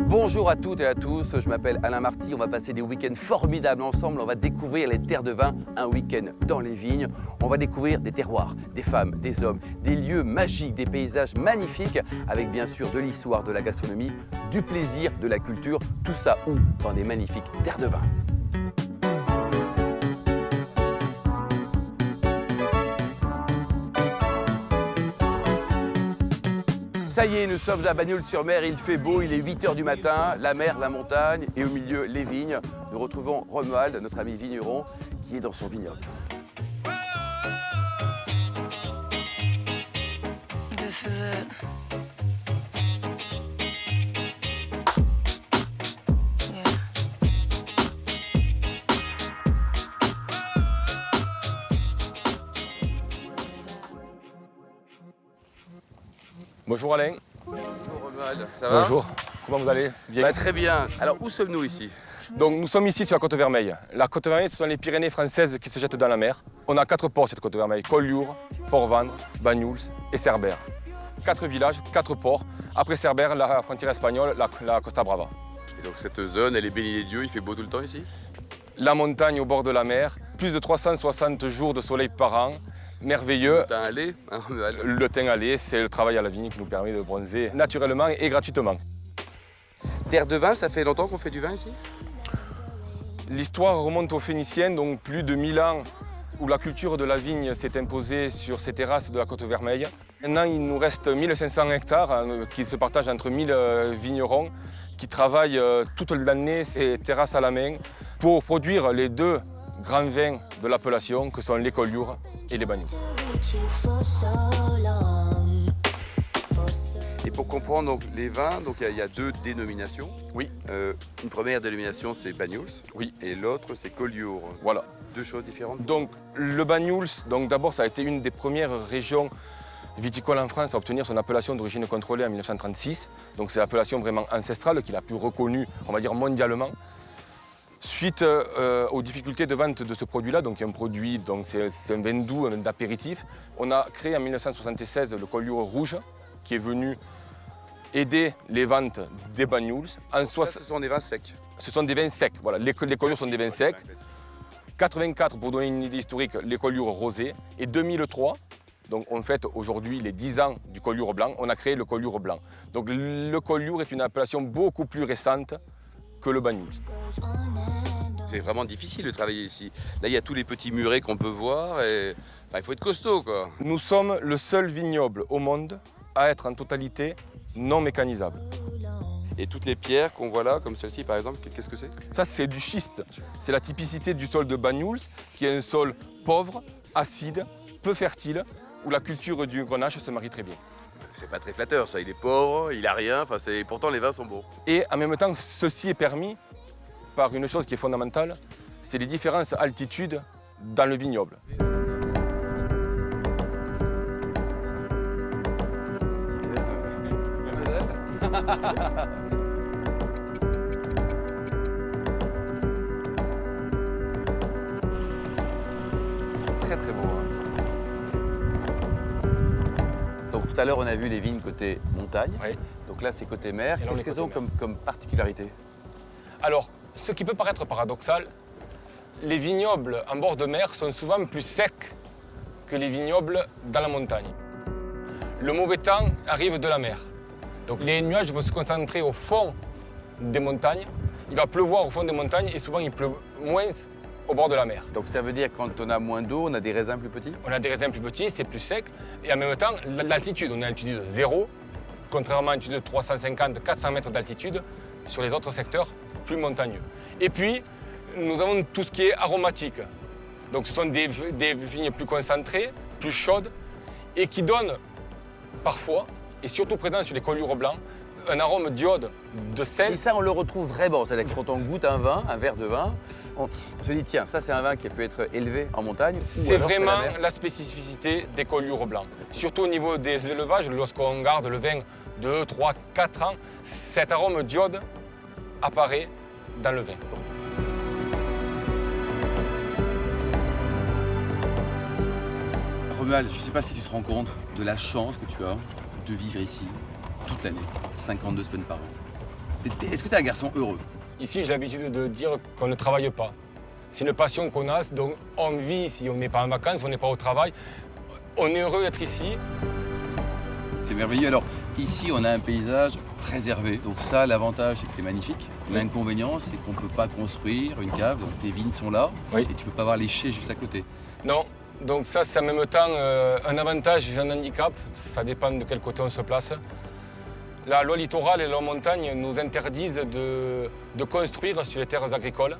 Bonjour à toutes et à tous, je m'appelle Alain Marty, on va passer des week-ends formidables ensemble, on va découvrir les terres de vin, un week-end dans les vignes, on va découvrir des terroirs, des femmes, des hommes, des lieux magiques, des paysages magnifiques, avec bien sûr de l'histoire, de la gastronomie, du plaisir, de la culture, tout ça où? Dans des magnifiques terres de vin. Ça y est, nous sommes à Bagnols-sur-Mer, il fait beau, il est 8 h du matin, la mer, la montagne et au milieu les vignes. Nous retrouvons Romuald, notre ami vigneron, qui est dans son vignoble. This is it. Bonjour Alain. Bonjour Romuald, ça va? Bonjour, comment vous allez? Bien. Très bien. Alors où sommes-nous ici? Donc nous sommes ici sur la Côte Vermeille. La Côte Vermeille, ce sont les Pyrénées françaises qui se jettent dans la mer. On a 4 ports cette Côte Vermeille, Collioure, Port-Vendre, Banyuls et Cerbère. 4 villages, 4 ports. Après Cerbère, la frontière espagnole, la Costa Brava. Et donc cette zone, elle est bénie des dieux, il fait beau tout le temps ici? La montagne au bord de la mer, plus de 360 jours de soleil par an. Merveilleux. Le teint allé, hein, Romuald. Le teint allé, c'est le travail à la vigne qui nous permet de bronzer naturellement et gratuitement. Terre de vin, ça fait longtemps qu'on fait du vin ici? L'histoire remonte aux Phéniciens, donc plus de 1000 ans, où la culture de la vigne s'est imposée sur ces terrasses de la Côte Vermeille. Maintenant, il nous reste 1500 hectares qui se partagent entre 1000 vignerons qui travaillent toute l'année ces terrasses à la main pour produire les 2 grands vins de l'appellation que sont les Collioure et les Banyuls. Et pour comprendre donc, les vins, il y a 2 dénominations. Oui. Une première dénomination, c'est Banyuls. Oui. Et l'autre, c'est Collioure. Voilà. 2 choses différentes. Donc le Banyuls, d'abord ça a été une des premières régions viticoles en France à obtenir son appellation d'origine contrôlée en 1936. Donc c'est l'appellation vraiment ancestrale qu'il a pu reconnue, on va dire mondialement. Suite aux difficultés de vente de ce produit-là, donc un produit, c'est un vin doux, un vin d'apéritif, on a créé en 1976 le Collioure rouge qui est venu aider les ventes des Banyuls. Ce sont des vins secs. Ce sont des vins secs, voilà. Les Collioure sont des vins secs. 84, pour donner une idée historique, les Collioure rosés. Et 2003, donc on fête aujourd'hui les 10 ans du Collioure blanc, on a créé le Collioure blanc. Donc le Collioure est une appellation beaucoup plus récente que le Banyuls. C'est vraiment difficile de travailler ici. Là, il y a tous les petits murets qu'on peut voir et il faut être costaud, quoi. Nous sommes le seul vignoble au monde à être en totalité non mécanisable. Et toutes les pierres qu'on voit là, comme celle-ci par exemple, qu'est-ce que c'est? Ça, c'est du schiste. C'est la typicité du sol de Banyuls, qui est un sol pauvre, acide, peu fertile, où la culture du grenache se marie très bien. C'est pas très flatteur, ça. Il est pauvre, il a rien, pourtant les vins sont beaux. Et en même temps, ceci est permis par une chose qui est fondamentale, c'est les différences altitudes dans le vignoble. Très très beau. Hein. Donc tout à l'heure on a vu les vignes côté montagne. Oui. Donc là c'est côté mer. Et là, on Qu'est-ce est qu'elles ont côté mer. comme particularité? Alors, ce qui peut paraître paradoxal, les vignobles en bord de mer sont souvent plus secs que les vignobles dans la montagne. Le mauvais temps arrive de la mer. Donc les nuages vont se concentrer au fond des montagnes. Il va pleuvoir au fond des montagnes et souvent il pleut moins au bord de la mer. Donc ça veut dire quand on a moins d'eau, on a des raisins plus petits? On a des raisins plus petits, c'est plus sec. Et en même temps, l'altitude, on est à l'altitude 0, contrairement à l'altitude de 350-400 mètres d'altitude sur les autres secteurs plus montagneux. Et puis, nous avons tout ce qui est aromatique. Donc ce sont des vignes plus concentrées, plus chaudes, et qui donnent parfois, et surtout présent sur les Collioure blancs, un arôme d'iode, de sel. Et ça on le retrouve vraiment, c'est-à-dire que quand on goûte un vin, un verre de vin, on se dit tiens, ça c'est un vin qui peut être élevé en montagne. C'est vraiment la spécificité des Collioure blancs. Surtout au niveau des élevages, lorsqu'on garde le vin 2, 3, 4 ans, cet arôme d'iode apparaît dans le vin. Romuald, je ne sais pas si tu te rends compte de la chance que tu as de vivre ici toute l'année, 52 semaines par an. Est-ce que tu es un garçon heureux? Ici, j'ai l'habitude de dire qu'on ne travaille pas. C'est une passion qu'on a, donc on vit ici. On n'est pas en vacances, on n'est pas au travail. On est heureux d'être ici. C'est merveilleux. Alors, ici, on a un paysage préservé. Donc ça, l'avantage, c'est que c'est magnifique. L'inconvénient, c'est qu'on ne peut pas construire une cave. Donc tes vignes sont là et tu ne peux pas avoir les chais juste à côté. Non, donc ça, c'est en même temps un avantage et un handicap. Ça dépend de quel côté on se place. La loi littorale et la loi montagne nous interdisent de construire sur les terres agricoles.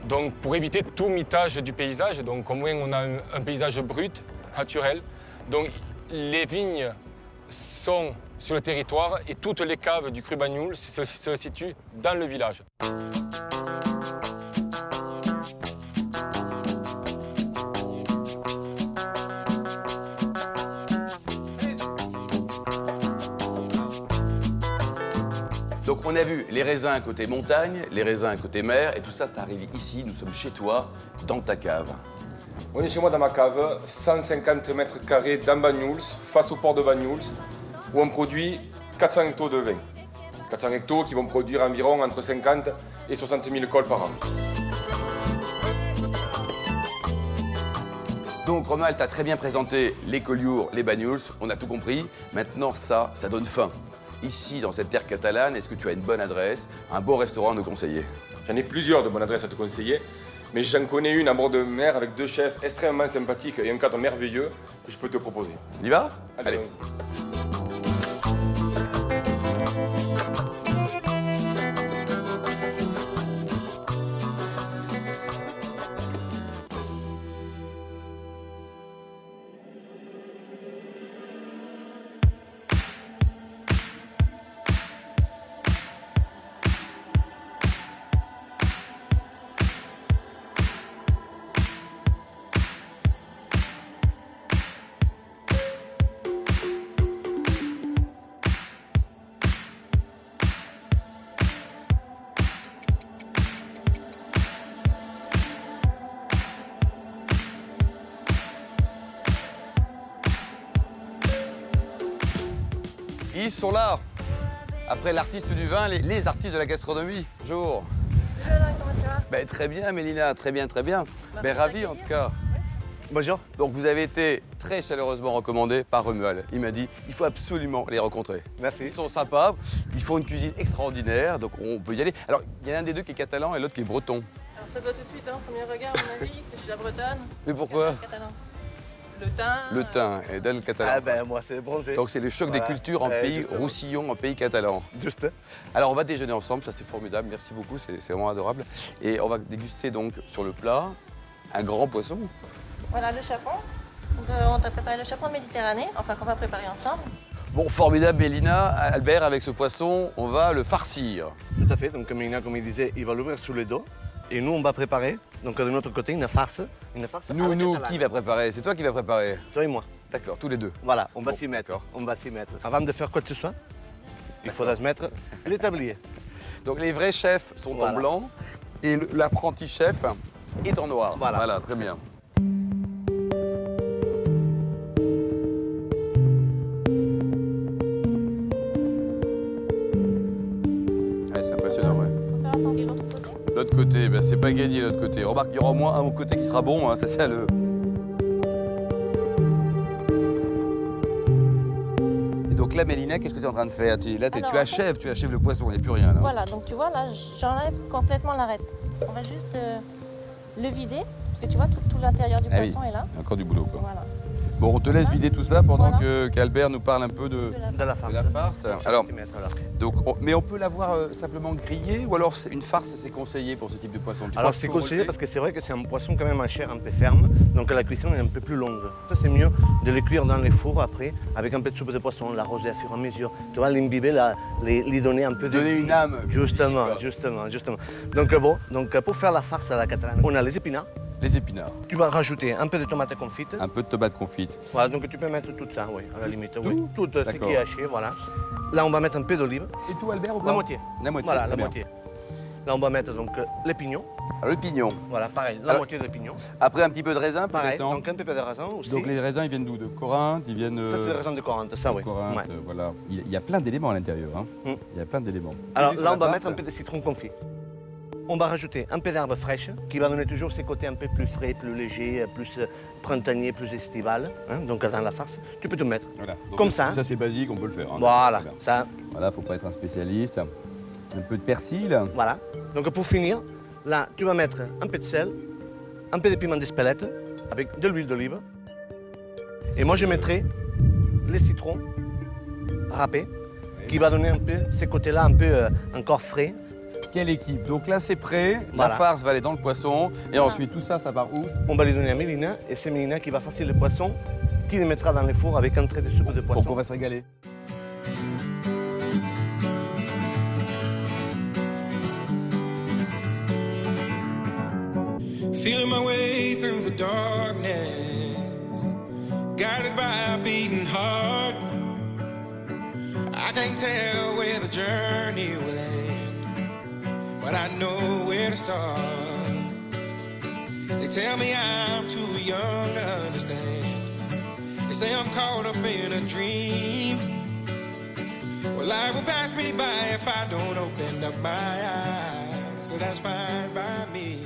Donc pour éviter tout mitage du paysage, donc au moins on a un paysage brut, naturel. Donc les vignes sont sur le territoire et toutes les caves du cru Banyuls se situent dans le village. Donc on a vu les raisins côté montagne, les raisins côté mer, et tout ça, ça arrive ici. Nous sommes chez toi, dans ta cave. On est chez moi dans ma cave, 150 mètres carrés dans Banyuls, face au port de Banyuls, où on produit 400 hectos de vin. 400 hectos qui vont produire environ entre 50 et 60 000 cols par an. Donc Romuald, tu as très bien présenté les Collioures, les Banyuls, on a tout compris. Maintenant ça donne faim. Ici, dans cette terre catalane, est-ce que tu as une bonne adresse, un bon restaurant à nous conseiller? J'en ai plusieurs de bonnes adresses à te conseiller, mais j'en connais une à bord de mer avec 2 chefs extrêmement sympathiques et un cadre merveilleux que je peux te proposer. On y va? Allez. Ils sont là. Après l'artiste du vin, les artistes de la gastronomie. Bonjour. Bonjour, comment tu vas? Ben, très bien, Mélina, très bien, très bien. Ben, ravi en tout cas. Bonjour. Donc vous avez été très chaleureusement recommandé par Romuald. Il m'a dit, il faut absolument les rencontrer. Merci. Ils sont sympas, ils font une cuisine extraordinaire, donc on peut y aller. Alors, il y en a un des deux qui est catalan et l'autre qui est breton. Alors ça doit tout de suite, hein, premier regard, à mon avis, je suis la bretonne. Mais pourquoi? Catalan. Le thym. Le thym et le catalan. Ah ben moi c'est bronzé. Donc c'est le choc des Voilà. cultures en pays Justement. roussillon, en pays catalan. Juste. Alors on va déjeuner ensemble, ça c'est formidable, merci beaucoup, c'est vraiment adorable. Et on va déguster donc sur le plat un grand poisson. Voilà le chapon. Donc, on t'a préparé le chapon de Méditerranée, enfin qu'on va préparer ensemble. Bon, formidable Mélina, Albert, avec ce poisson, on va le farcir. Tout à fait. Donc Mélina, comme il disait, il va l'ouvrir sous le dos. Et nous, on va préparer, donc de notre côté, une farce. Une farce à la Nous, catalane. qui va préparer? C'est toi qui vas préparer? Toi et moi. D'accord, tous les deux. Voilà, on va Bon, s'y mettre. d'accord. On va s'y mettre. Avant de faire quoi que ce soit, il faudra se mettre les tabliers. Donc les vrais chefs sont en Voilà. blanc et l'apprenti chef est en noir. Voilà. Très bien. Ouais, c'est impressionnant, ouais. On va faire attendre de l'autre côté. L'autre côté, ben, c'est pas gagné l'autre côté. Remarque, il y aura au moins un côté qui sera bon, hein, c'est ça le... Et donc là, Mélina, qu'est-ce que tu es en train de faire? Alors, Tu achèves le poisson, il n'y a plus rien là. Voilà, donc tu vois là, j'enlève complètement l'arête. On va juste le vider, parce que tu vois, tout l'intérieur du Ah oui. poisson est là. Il y a encore du boulot, quoi. Voilà. Bon, on te laisse vider tout ça pendant Voilà. qu'Albert nous parle un peu de De la farce. la farce. On va Alors, s'y mettre, là. donc, mais on peut l'avoir simplement grillée ou alors une farce, c'est conseillé pour ce type de poisson? Tu crois Alors qu'il c'est faut conseillé relever parce que c'est vrai que c'est un poisson quand même en chair un peu ferme, donc la cuisson est un peu plus longue. Ça c'est mieux de les cuire dans les fours après, avec un peu de soupe de poisson, l'arroser à fur et à mesure. Tu vois, l'imbiber, lui donner un peu de Donner vie. une âme. Justement, Quoi. justement. Donc bon, pour faire la farce à la catalane, on a les épinards. Les épinards, Tu vas rajouter un peu de tomate confite. un peu de tomate confite. Voilà, donc tu peux mettre tout ça, oui, à la limite. Tout Oui, tout ce D'accord. qui est haché, voilà. Là, on va mettre un peu d'olive. Et tout, Albert, ou pas? La moitié. La moitié, Voilà, très la bien. moitié. Là, on va mettre donc les pignons. Alors, le pignon. Voilà, pareil, la Alors, moitié des pignons. Après un petit peu de raisin, Pareil, peut-être, non? donc un peu de raisin aussi. Donc les raisins, ils viennent d'où? De Corinthe, ils viennent... Ça, c'est des raisins de Corinthe, ça, oui. Corinthe, Ouais. voilà. Il y a plein d'éléments à l'intérieur. Hein. Mm. Il y a plein d'éléments. Alors Sur là, la on va farce. mettre un peu de citron confit. On va rajouter un peu d'herbe fraîche qui va donner toujours ces côtés un peu plus frais, plus légers, plus printanier, plus estival. Hein, donc dans la farce, tu peux te mettre. Voilà. Donc, Comme ça. Ça, c'est basique, on peut le faire. Hein. Voilà, ça, Voilà, faut pas être un spécialiste. Un peu de persil. voilà. Donc pour finir, là, tu vas mettre un peu de sel, un peu de piment d'Espelette avec de l'huile d'olive. Et moi, je mettrai les citrons râpés qui va donner un peu ces côtés-là un peu encore frais. Quelle équipe? Donc là, c'est prêt. Voilà. La farce va aller dans le poisson. Et ensuite, tout ça, ça part où? On va les donner à Mélina et c'est Mélina qui va farcir le poisson, qui les mettra dans les fours avec un trait de soupe de poisson. Donc on va se régaler. Feeling my way through the darkness, guided by a beating heart. I can't tell where the journey will end, but I know where to start. They tell me I'm too young to understand. They say I'm caught up in a dream. Well, life will pass me by if I don't open up my eyes. So that's fine by me.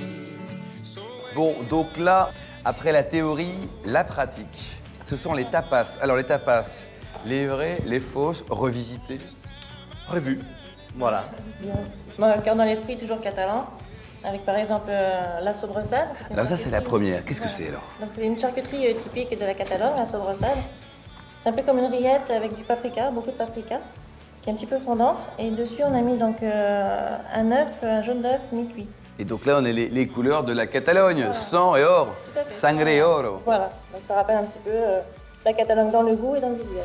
Bon, donc là, après la théorie, la pratique. Ce sont les tapas. Alors les tapas, les vrais, les fausses, revisités. Prévu. Voilà. Moi, cœur dans l'esprit, toujours catalan. Avec par exemple la sobressade. Alors ça, c'est la première. Qu'est-ce que c'est alors? Donc c'est une charcuterie typique de la Catalogne, la sobressade. C'est un peu comme une rillette avec du paprika, beaucoup de paprika, qui est un petit peu fondante. Et dessus, on a mis donc un œuf, un jaune d'œuf mi-cuit. Et donc là, on a les couleurs de la Catalogne, sang et or, Tout à fait. sangre et oro. Voilà, donc ça rappelle un petit peu la Catalogne dans le goût et dans le visuel.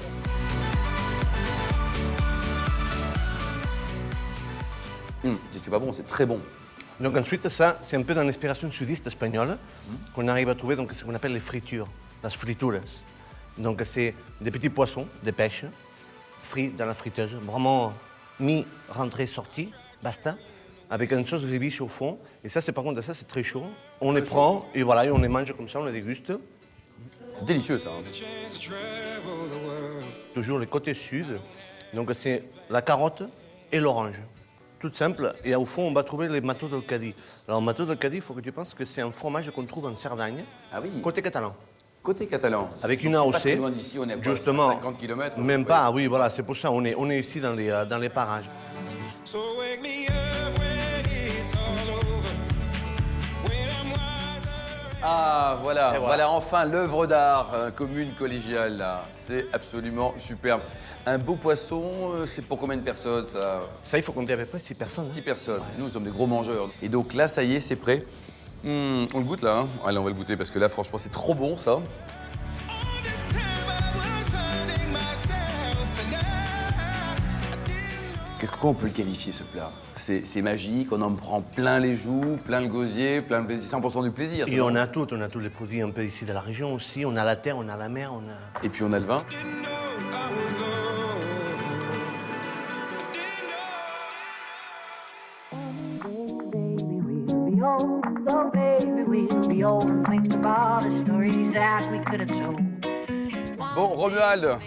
C'est pas bon, c'est très bon. Donc ensuite, ça, c'est un peu dans l'inspiration sudiste espagnole qu'on arrive à trouver donc, ce qu'on appelle les fritures, las frituras. Donc c'est des petits poissons, des pêches, frits dans la friteuse, vraiment mi-rentrée-sortie, basta, avec une sauce gribiche au fond. Et ça, c'est par contre, ça, c'est très chaud. On les prend et voilà, et on les mange comme ça, on les déguste. C'est délicieux ça. hein. Chance to travel the world. Toujours le côté sud, donc c'est la carotte et l'orange. Tout simple, et au fond, on va trouver les matos del Cadí. Alors, matos del Cadí, il faut que tu penses que c'est un fromage qu'on trouve en Cerdagne, Ah oui. côté catalan. Côté catalan. Avec une Donc, c'est pas très AOC, loin d'ici, on est à quoi, justement, 50 km. même pas, oui, voilà, c'est pour ça, on est ici dans les parages. So wake me up when it's all over. When I'm wiser. Ah voilà, Et voilà, voilà. enfin l'œuvre d'art commune collégiale là. C'est absolument superbe. Un beau poisson, c'est pour combien de personnes ça? Ça, il faut compter à peu près 6 personnes. 6 personnes. Nous sommes des gros mangeurs. Et donc là, ça y est, c'est prêt. On le goûte là. Hein. Allez, on va le goûter parce que là, franchement, c'est trop bon ça. All this time I was finding myself, and I didn't know. Comment on peut le qualifier ce plat? C'est magique, on en prend plein les joues, plein le gosier, plein le plaisir, 100% du plaisir. Et on a tous les produits un peu ici de la région aussi. On a la terre, on a la mer, on a... Et puis on a le vin. Didn't know I was low. I didn't know. Oh, baby, we'll be old. Think of all the stories that we could have told. Bon, Romuald,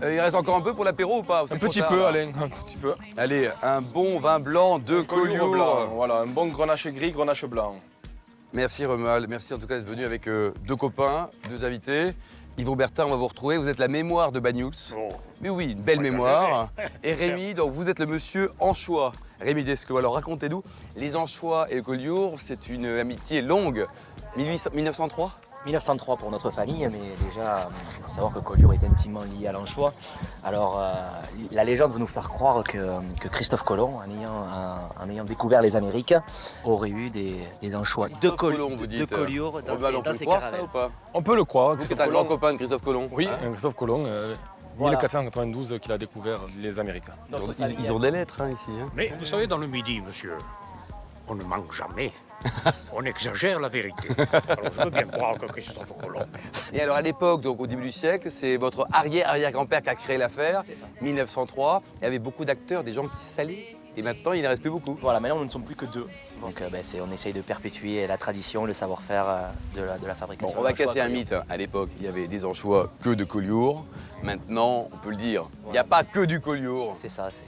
il reste encore un peu pour l'apéro ou pas? C'est Un trop petit tard, peu, là. Alain, un petit peu. Allez, un bon vin blanc de Collioure. blanc, voilà, un bon grenache gris, grenache blanc. Merci Romuald, merci en tout cas d'être venu avec deux copains, deux invités. Yves Bertin, on va vous retrouver. Vous êtes la mémoire de Banyuls. Oh. Mais oui, une belle mémoire. Et Rémi, donc vous êtes le monsieur Anchois. Rémi Desclaux. Alors racontez-nous, les Anchois et le Collioure, c'est une amitié longue. 1903 1903 pour notre famille, mais déjà, il faut savoir que Collioure est intimement lié à l'anchois. Alors, la légende veut nous faire croire que Christophe Colomb, en ayant découvert les Amériques, aurait eu des anchois de Colomb, vous dites. Collioure dans Romuald, on peut ses le croire ça caravelles. ou pas? On peut le croire. Vous, c'est un grand copain de Christophe Colomb. Oui, hein? Christophe Colomb, Voilà. 1492 qu'il a découvert les Américains. Notre famille, Ils ont des lettres hein, ici. hein. Mais vous savez, dans le Midi, monsieur, on ne manque jamais. On exagère la vérité. Alors je veux bien croire que Christophe Colomb. Et alors à l'époque, donc au début du siècle, c'est votre arrière-arrière-grand-père qui a créé l'affaire, C'est ça. 1903. Il y avait beaucoup d'acteurs, des gens qui salaient et maintenant il ne reste plus beaucoup. Voilà, maintenant nous ne sommes plus que 2. Donc on essaye de perpétuer la tradition, le savoir-faire de la fabrication. Bon, on va d'anchois casser à un Collioure. mythe. À l'époque, il y avait des anchois que de Collioure. Maintenant, on peut le dire, il n'y a pas que du Collioure. C'est ça, c'est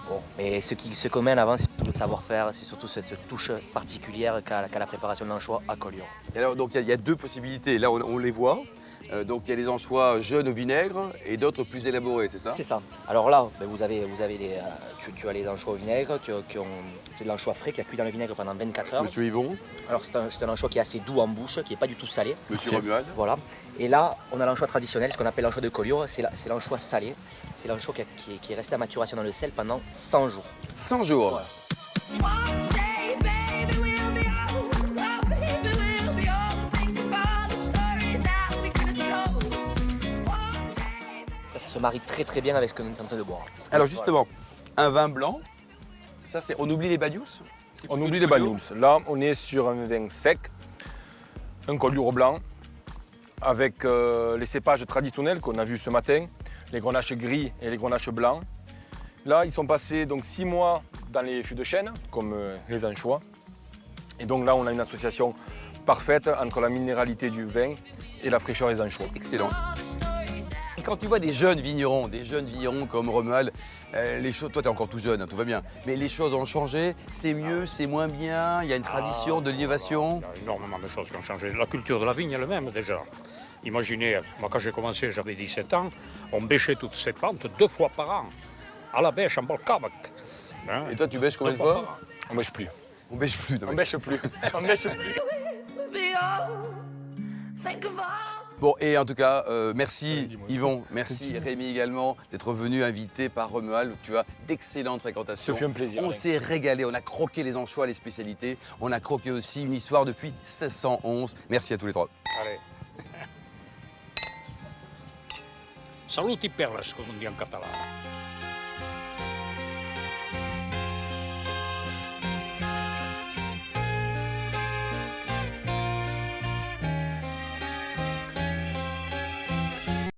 bon. Et ce qui se commène avant, c'est surtout le savoir-faire, c'est surtout cette touche particulière qu'a la préparation de l'anchois à Collioure. Et alors, donc, il y a deux possibilités. Là, on les voit. Donc, il y a des anchois jeunes au vinaigre et d'autres plus élaborés, c'est ça? C'est ça. Alors là, vous avez tu as les anchois au vinaigre, c'est de l'anchois frais qui a cuit dans le vinaigre pendant 24 heures. Monsieur Yvon, Alors c'est un anchois qui est assez doux en bouche, qui n'est pas du tout salé. Monsieur Romuald. Voilà. Et là, on a l'anchois traditionnel, ce qu'on appelle l'anchois de Collioure, c'est l'anchois salé. C'est l'anchois qui est resté à maturation dans le sel pendant 100 jours. 100 jours. Voilà. Ça se marie très très bien avec ce que nous sommes en train de boire. Alors, justement, un vin blanc, ça c'est. On oublie les Banyuls? On oublie les Banyuls. Là, on est sur un vin sec, un Collioure blanc, avec les cépages traditionnels qu'on a vus ce matin, les grenaches gris et les grenaches blancs. Là, ils sont passés donc 6 mois dans les fûts de chêne, comme les anchois. Et donc là, on a une association parfaite entre la minéralité du vin et la fraîcheur des anchois. Excellent. Et quand tu vois des jeunes vignerons comme Romuald, les choses, toi tu es encore tout jeune, hein, tout va bien, mais les choses ont changé, c'est mieux, c'est moins bien, il y a une tradition de l'innovation. Il y a énormément de choses qui ont changé. La culture de la vigne elle-même déjà. Imaginez, moi quand j'ai commencé, j'avais 17 ans, on bêchait toutes ces plantes 2 fois par an, à la bêche, en Balkamak. Hein, Et toi tu bêches combien de 2 fois fois? par an. On bêche plus. On bêche plus. non, On mais- bêche plus. On bêche plus. Bon, et en tout cas, merci Yvon, merci Rémi également d'être venu invité par Romuald. Tu as d'excellentes fréquentations. Ce fut un plaisir. On s'est régalé, on a croqué les anchois, les spécialités. On a croqué aussi une histoire depuis 1611. Merci à tous les trois. Allez. Saluti perles, comme on dit en catalan.